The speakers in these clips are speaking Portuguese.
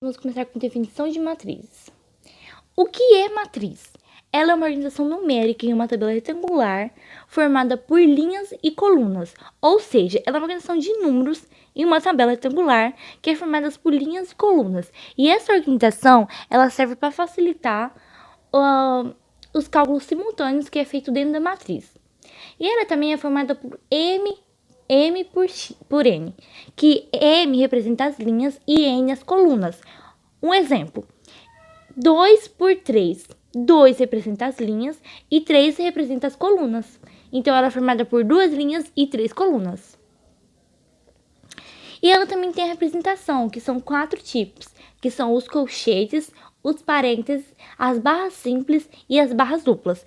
vamos começar com definição de matrizes. O que é matriz? Ela é uma organização numérica em uma tabela retangular formada por linhas e colunas, ou seja, ela é uma organização de números em uma tabela retangular que é formada por linhas e colunas. E essa organização ela serve para facilitar os cálculos simultâneos que é feito dentro da matriz. E ela também é formada por M por N, que M representa as linhas e N as colunas. Um exemplo, 2 por 3. 2 representa as linhas e 3 representa as colunas. Então, ela é formada por 2 linhas e 3 colunas. E ela também tem a representação, que são 4 tipos, que são os colchetes, os parênteses, as barras simples e as barras duplas.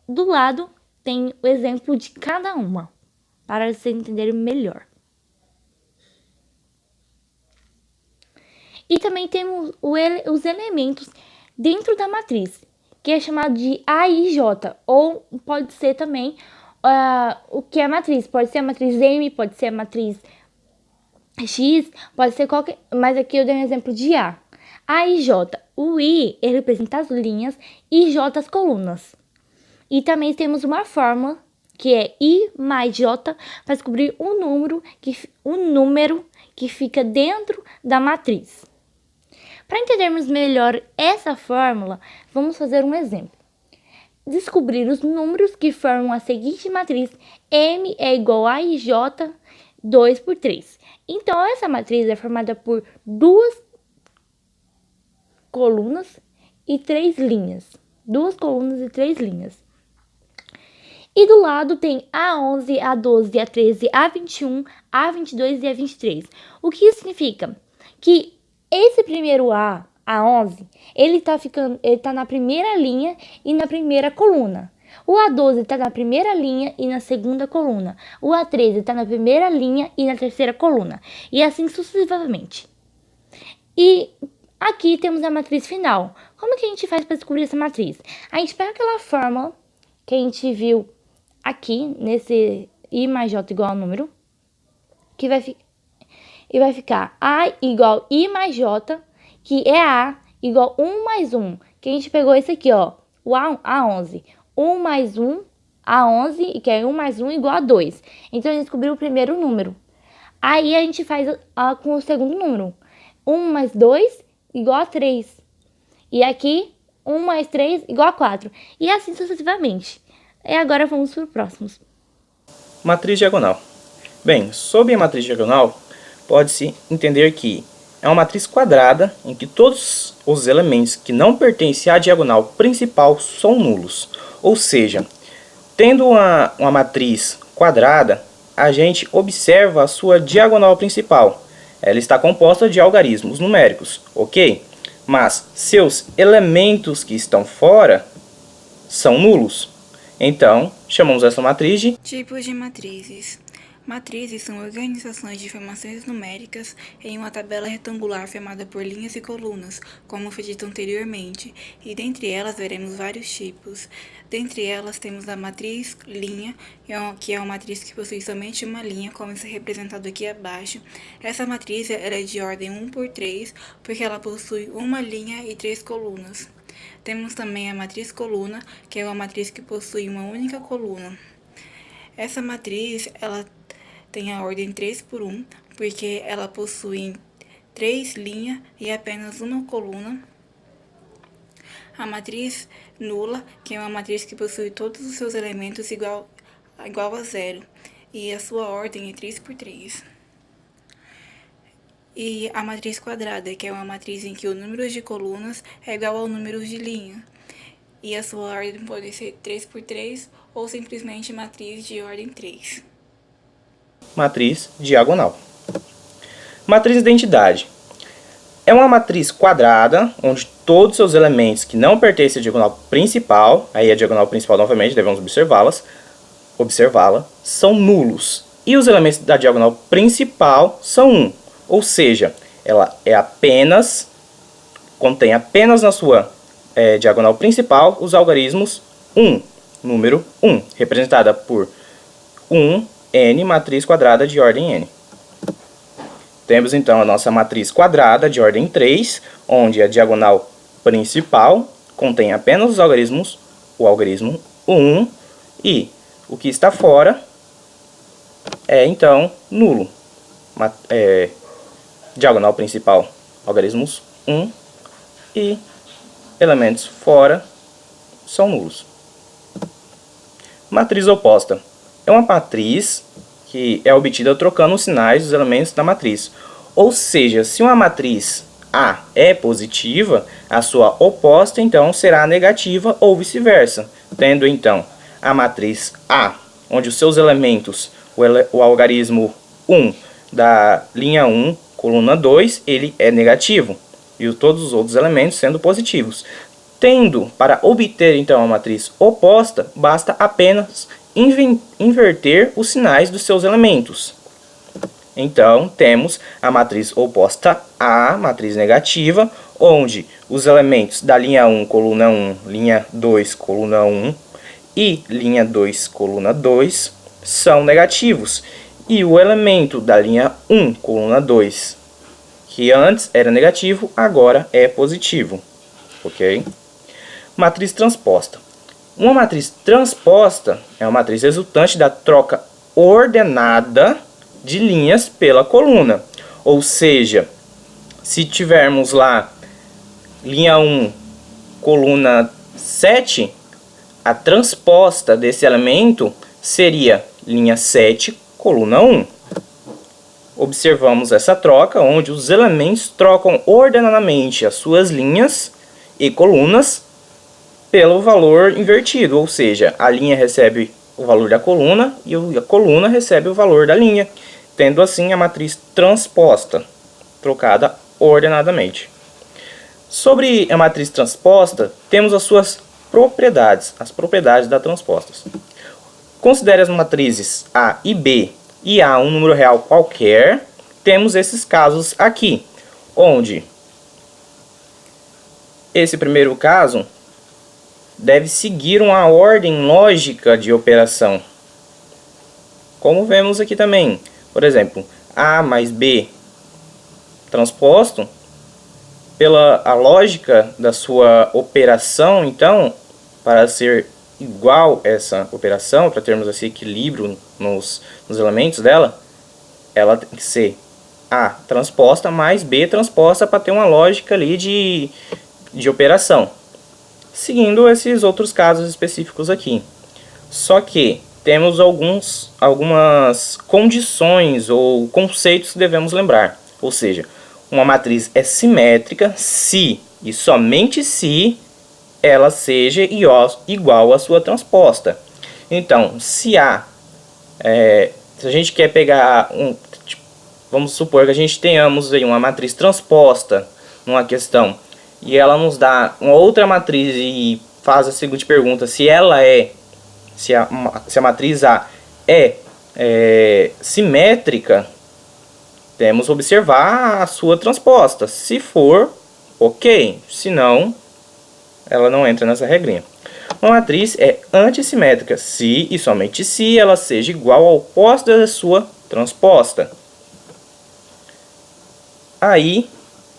Do lado tem o exemplo de cada uma, para vocês entenderem melhor. E também temos os elementos dentro da matriz, que é chamado de A e J, ou pode ser também o que é a matriz. Pode ser a matriz M, pode ser a matriz X, pode ser qualquer, mas aqui eu dei um exemplo de A. A e J. O I ele representa as linhas e J as colunas. E também temos uma fórmula que é I mais J para descobrir um número que fica dentro da matriz. Para entendermos melhor essa fórmula, vamos fazer um exemplo. Descobrir os números que formam a seguinte matriz: M é igual a IJ 2 por 3. Então, essa matriz é formada por 2 colunas e 3 linhas. 2 colunas e 3 linhas. E do lado tem A11, A12, A13, A21, A22 e A23. O que isso significa? Que esse primeiro A11, ele tá na primeira linha e na primeira coluna. O A12 está na primeira linha e na segunda coluna. O A13 está na primeira linha e na terceira coluna. E assim sucessivamente. E aqui temos a matriz final. Como que a gente faz para descobrir essa matriz? A gente pega aquela fórmula que a gente viu aqui, nesse I mais J igual ao número, que vai ficar A igual I mais J, que é A igual 1 mais 1, que a gente pegou esse aqui, ó, o A11. 1 mais 1, A11, que é 1 mais 1 igual a 2. Então, a gente descobriu o primeiro número. Aí, a gente faz com o segundo número. 1 mais 2 igual a 3. E aqui, 1 mais 3 igual a 4. E assim sucessivamente. E agora, vamos para os próximos. Matriz diagonal. Bem, sob a matriz diagonal, pode-se entender que é uma matriz quadrada em que todos os elementos que não pertencem à diagonal principal são nulos. Ou seja, tendo uma matriz quadrada, a gente observa a sua diagonal principal. Ela está composta de algarismos numéricos, ok? Mas seus elementos que estão fora são nulos. Então, chamamos essa matriz de tipos de matrizes. Matrizes são organizações de informações numéricas em uma tabela retangular formada por linhas e colunas, como foi dito anteriormente, e dentre elas veremos vários tipos. Dentre elas temos a matriz linha, que é uma matriz que possui somente uma linha, como está representado aqui abaixo. Essa matriz é de ordem 1 por 3, porque ela possui uma linha e 3 colunas. Temos também a matriz coluna, que é uma matriz que possui uma única coluna. Essa matriz, ela tem a ordem 3 por 1, porque ela possui 3 linhas e apenas uma coluna. A matriz nula, que é uma matriz que possui todos os seus elementos igual a 0, e a sua ordem é 3 por 3. E a matriz quadrada, que é uma matriz em que o número de colunas é igual ao número de linha, e a sua ordem pode ser 3 por 3 ou simplesmente matriz de ordem 3. matriz diagonal. Matriz identidade. É uma matriz quadrada, onde todos os seus elementos que não pertencem à diagonal principal, aí a diagonal principal novamente, devemos observá-la, são nulos. E os elementos da diagonal principal são 1. Ou seja, ela contém apenas na sua diagonal principal os algarismos 1, número 1, representada por 1, n, matriz quadrada de ordem n. Temos então a nossa matriz quadrada de ordem 3, onde a diagonal principal contém apenas os algarismos, o algarismo 1, e o que está fora é então nulo. Diagonal principal, algarismos 1, e elementos fora são nulos. Matriz oposta é uma matriz que é obtida trocando os sinais dos elementos da matriz. Ou seja, se uma matriz A é positiva, a sua oposta então será negativa ou vice-versa. Tendo então a matriz A, onde os seus elementos, o algarismo 1 da linha 1, coluna 2, ele é negativo, e todos os outros elementos sendo positivos. Para obter então a matriz oposta, basta apenas inverter os sinais dos seus elementos. Então, temos a matriz oposta A, matriz negativa, onde os elementos da linha 1, coluna 1, linha 2, coluna 1 e linha 2, coluna 2 são negativos. E o elemento da linha 1, coluna 2, que antes era negativo, agora é positivo. Ok? Matriz transposta. Uma matriz transposta é uma matriz resultante da troca ordenada de linhas pela coluna. Ou seja, se tivermos lá linha 1, coluna 7, a transposta desse elemento seria linha 7, coluna 1. Observamos essa troca, onde os elementos trocam ordenadamente as suas linhas e colunas pelo valor invertido, ou seja, a linha recebe o valor da coluna e a coluna recebe o valor da linha, tendo assim a matriz transposta, trocada ordenadamente. Sobre a matriz transposta, temos as suas propriedades, as propriedades da transposta. Considere as matrizes A e B e A um número real qualquer. Temos esses casos aqui, onde esse primeiro caso deve seguir uma ordem lógica de operação, como vemos aqui também. Por exemplo, A mais B transposto, pela a lógica da sua operação, então, para ser igual essa operação, para termos esse equilíbrio nos elementos dela, ela tem que ser A transposta mais B transposta para ter uma lógica ali de operação. Seguindo esses outros casos específicos aqui. Só que temos algumas condições ou conceitos que devemos lembrar. Ou seja, uma matriz é simétrica se e somente se ela seja igual à sua transposta. Então, se a gente quer pegar vamos supor que a gente tenhamos aí uma matriz transposta numa questão e ela nos dá uma outra matriz e faz a seguinte pergunta: se a matriz A é simétrica, temos que observar a sua transposta. Se for, ok. Se não, ela não entra nessa regrinha. Uma matriz é antissimétrica se e somente se ela seja igual ao oposto da sua transposta. Aí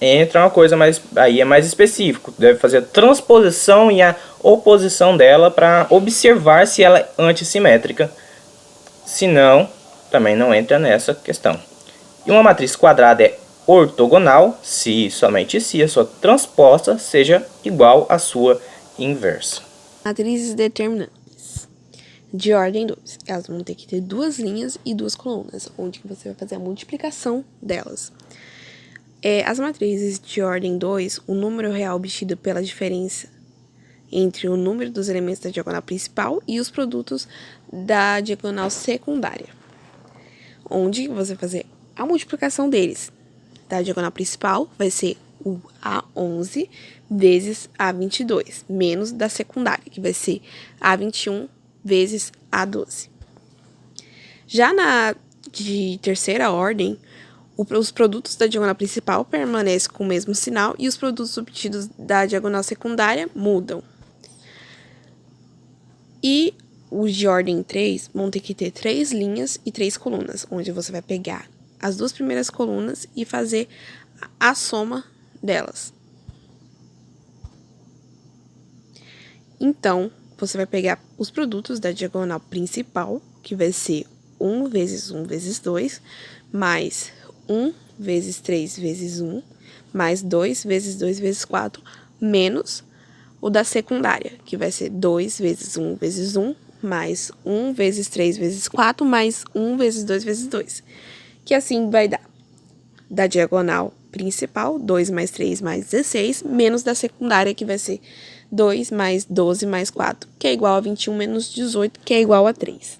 entra uma coisa aí é mais específico. Deve fazer a transposição e a oposição dela para observar se ela é antissimétrica. Se não, também não entra nessa questão. E uma matriz quadrada é ortogonal se e somente se a sua transposta seja igual à sua inversa. Matrizes determinantes de ordem 2. Elas vão ter que ter duas linhas e duas colunas, onde você vai fazer a multiplicação delas. As matrizes de ordem 2, o número real obtido pela diferença entre o número dos elementos da diagonal principal e os produtos da diagonal secundária, onde você vai fazer a multiplicação deles. Da diagonal principal vai ser o A11 vezes A22, menos da secundária, que vai ser A21 vezes A12. Já na de terceira ordem, os produtos da diagonal principal permanecem com o mesmo sinal e os produtos obtidos da diagonal secundária mudam. E os de ordem 3 vão ter que ter 3 linhas e 3 colunas, onde você vai pegar as duas primeiras colunas e fazer a soma delas. Então, você vai pegar os produtos da diagonal principal, que vai ser 1 vezes 1 vezes 2, mais 1 vezes 3 vezes 1, mais 2 vezes 2 vezes 4, menos o da secundária, que vai ser 2 vezes 1 vezes 1, mais 1 vezes 3 vezes 4, mais 1 vezes 2 vezes 2. Que assim vai dar da diagonal principal, 2 mais 3 mais 16, menos da secundária, que vai ser 2 mais 12 mais 4, que é igual a 21 menos 18, que é igual a 3.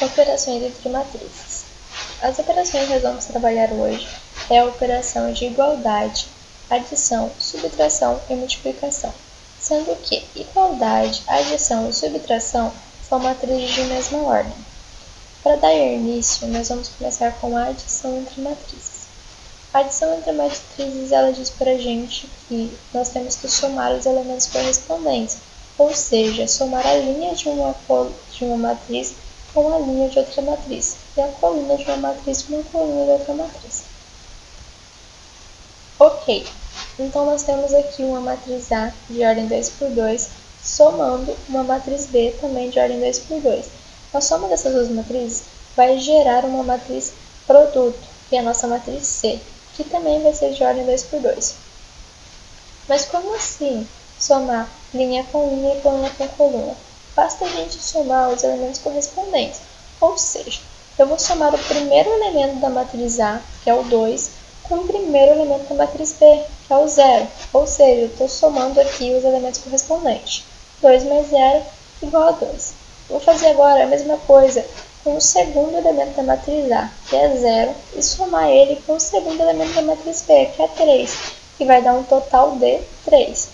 Operações entre matrizes. As operações que nós vamos trabalhar hoje é a operação de igualdade, adição, subtração e multiplicação, sendo que igualdade, adição e subtração são matrizes de mesma ordem. Para dar início, nós vamos começar com a adição entre matrizes. A adição entre matrizes, ela diz para a gente que nós temos que somar os elementos correspondentes, ou seja, somar a linha de uma matriz com a linha de outra matriz, e a coluna de uma matriz com a coluna de outra matriz. Ok, então nós temos aqui uma matriz A de ordem 2 por 2, somando uma matriz B também de ordem 2 por 2. A soma dessas duas matrizes vai gerar uma matriz produto, que é a nossa matriz C, que também vai ser de ordem 2 por 2. Mas como assim somar linha com linha e coluna com coluna? Basta a gente somar os elementos correspondentes, ou seja, eu vou somar o primeiro elemento da matriz A, que é o 2, com o primeiro elemento da matriz B, que é o 0, ou seja, eu estou somando aqui os elementos correspondentes. 2 mais 0 igual a 2. Vou fazer agora a mesma coisa com o segundo elemento da matriz A, que é 0, e somar ele com o segundo elemento da matriz B, que é 3, que vai dar um total de 3.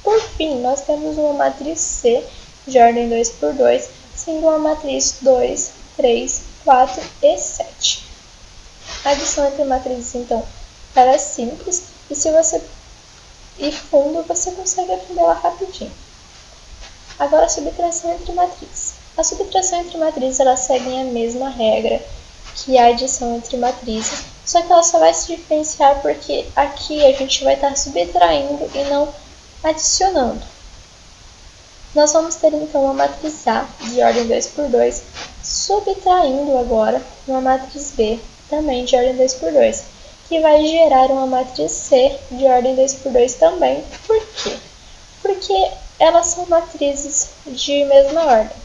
Por fim, nós temos uma matriz C de ordem 2 por 2, sendo uma matriz 2, 3, 4 e 7. A adição entre matrizes, então, ela é simples, e se você ir fundo, você consegue aprendê-la rapidinho. Agora, a subtração entre matrizes. A subtração entre matrizes, elas seguem a mesma regra que a adição entre matrizes, só que ela só vai se diferenciar porque aqui a gente vai estar subtraindo e não adicionando. Nós vamos ter então uma matriz A de ordem 2 por 2, subtraindo agora uma matriz B, também de ordem 2 por 2, que vai gerar uma matriz C de ordem 2 por 2 também. Por quê? Porque elas são matrizes de mesma ordem.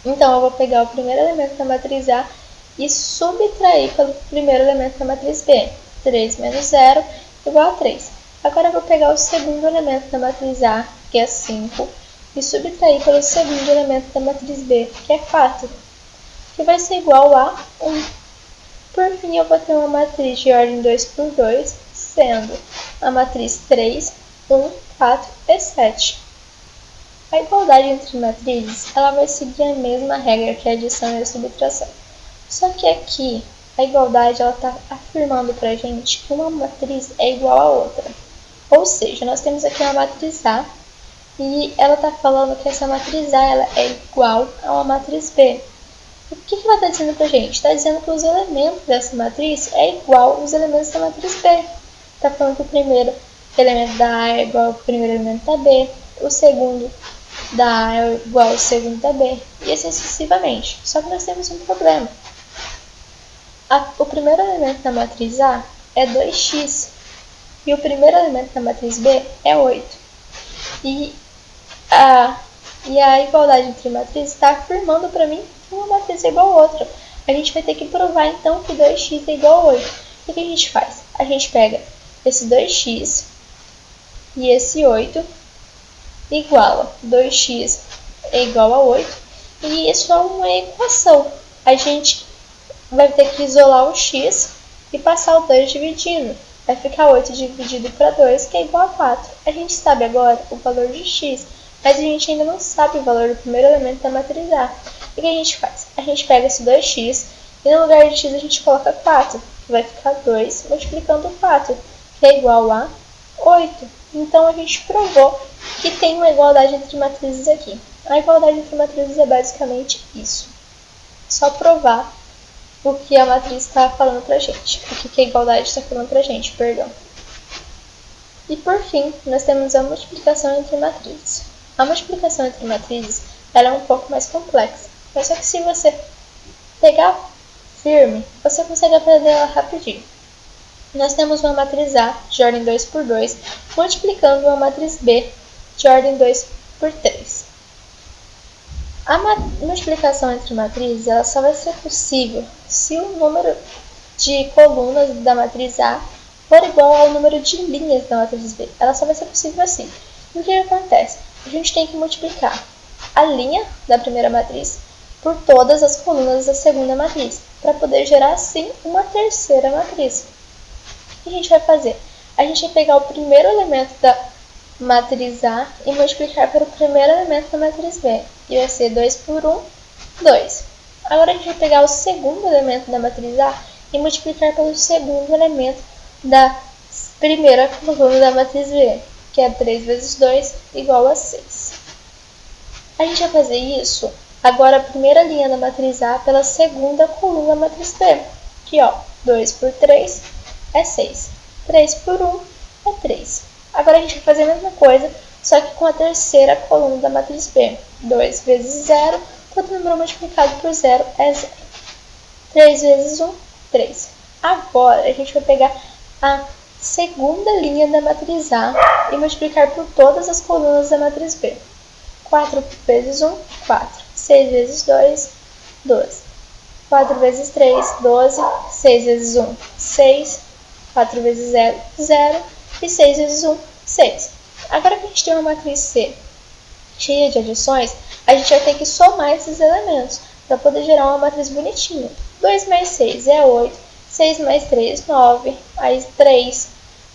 Então, eu vou pegar o primeiro elemento da matriz A e subtrair pelo primeiro elemento da matriz B. 3 menos 0 igual a 3. Agora, eu vou pegar o segundo elemento da matriz A, que é 5, e subtrair pelo segundo elemento da matriz B, que é 4, que vai ser igual a 1. Por fim, eu vou ter uma matriz de ordem 2 por 2, sendo a matriz 3, 1, 4 e 7. A igualdade entre matrizes, ela vai seguir a mesma regra que a adição e a subtração. Só que aqui, a igualdade está afirmando para a gente que uma matriz é igual a outra. Ou seja, nós temos aqui uma matriz A, e ela está falando que essa matriz A ela é igual a uma matriz B. O que ela está dizendo para a gente? Está dizendo que os elementos dessa matriz é igual aos elementos da matriz B. Está falando que o primeiro elemento da A é igual ao primeiro elemento da B, o segundo da A é igual ao segundo da B, e assim sucessivamente. Só que nós temos um problema. O primeiro elemento da matriz A é 2x, e o primeiro elemento da matriz B é 8. E a igualdade entre matrizes está afirmando para mim que uma matriz é igual a outra. A gente vai ter que provar então que 2x é igual a 8. O que a gente faz? A gente pega esse 2x e esse 8 iguala 2x é igual a 8, e isso é uma equação. A gente vai ter que isolar o x e passar o 2 dividindo. Vai ficar 8 dividido para 2, que é igual a 4. A gente sabe agora o valor de x, mas a gente ainda não sabe o valor do primeiro elemento da matriz A. O que a gente faz? A gente pega esse 2x e no lugar de x a gente coloca 4, que vai ficar 2 multiplicando 4, que é igual a 8. Então, a gente provou que tem uma igualdade entre matrizes aqui. A igualdade entre matrizes é basicamente isso. Só provar o que a matriz está falando pra gente, o que a igualdade está falando pra gente, perdão. E por fim, nós temos a multiplicação entre matrizes. A multiplicação entre matrizes ela é um pouco mais complexa, mas só que se você pegar firme, você consegue aprender ela rapidinho. Nós temos uma matriz A de ordem 2 por 2 multiplicando uma matriz B de ordem 2 por 3. A multiplicação entre matrizes ela só vai ser possível se o número de colunas da matriz A for igual ao número de linhas da matriz B. Ela só vai ser possível assim. E o que acontece? A gente tem que multiplicar a linha da primeira matriz por todas as colunas da segunda matriz, para poder gerar assim uma terceira matriz. O que a gente vai fazer? A gente vai pegar o primeiro elemento da matriz A e multiplicar pelo primeiro elemento da matriz B. E vai ser 2 por 1, 2. Agora a gente vai pegar o segundo elemento da matriz A e multiplicar pelo segundo elemento da primeira coluna da matriz B, que é 3 vezes 2 igual a 6. A gente vai fazer isso agora a primeira linha da matriz A pela segunda coluna da matriz B, que 2 por 3 é 6, 3 por 1 é 3. Agora a gente vai fazer a mesma coisa, só que com a terceira coluna da matriz B. 2 vezes 0, todo número multiplicado por 0 é 0. 3 vezes 1, 3. Agora a gente vai pegar a segunda linha da matriz A e multiplicar por todas as colunas da matriz B. 4 vezes 1, 4. 6 vezes 2, 12. 4 vezes 3, 12. 6 vezes 1, 6. 4 vezes 0, 0. E 6 vezes 1, 6. Agora que a gente tem uma matriz C cheia de adições, a gente vai ter que somar esses elementos para poder gerar uma matriz bonitinha. 2 mais 6 é 8. 6 mais 3, 9. Aí 3,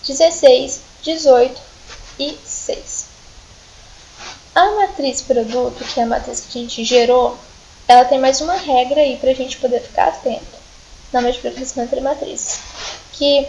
16, 18 e 6. A matriz produto, que é a matriz que a gente gerou, ela tem mais uma regra aí para a gente poder ficar atento na multiplicação entre matrizes. Que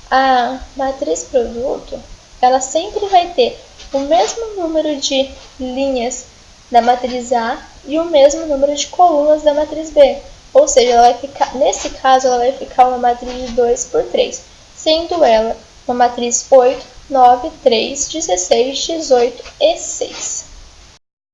a matriz produto, ela sempre vai ter o mesmo número de linhas da matriz A e o mesmo número de colunas da matriz B. Ou seja, ela vai ficar, nesse caso, ela vai ficar uma matriz de 2 por 3, sendo ela uma matriz 8, 9, 3, 16, 18 e 6.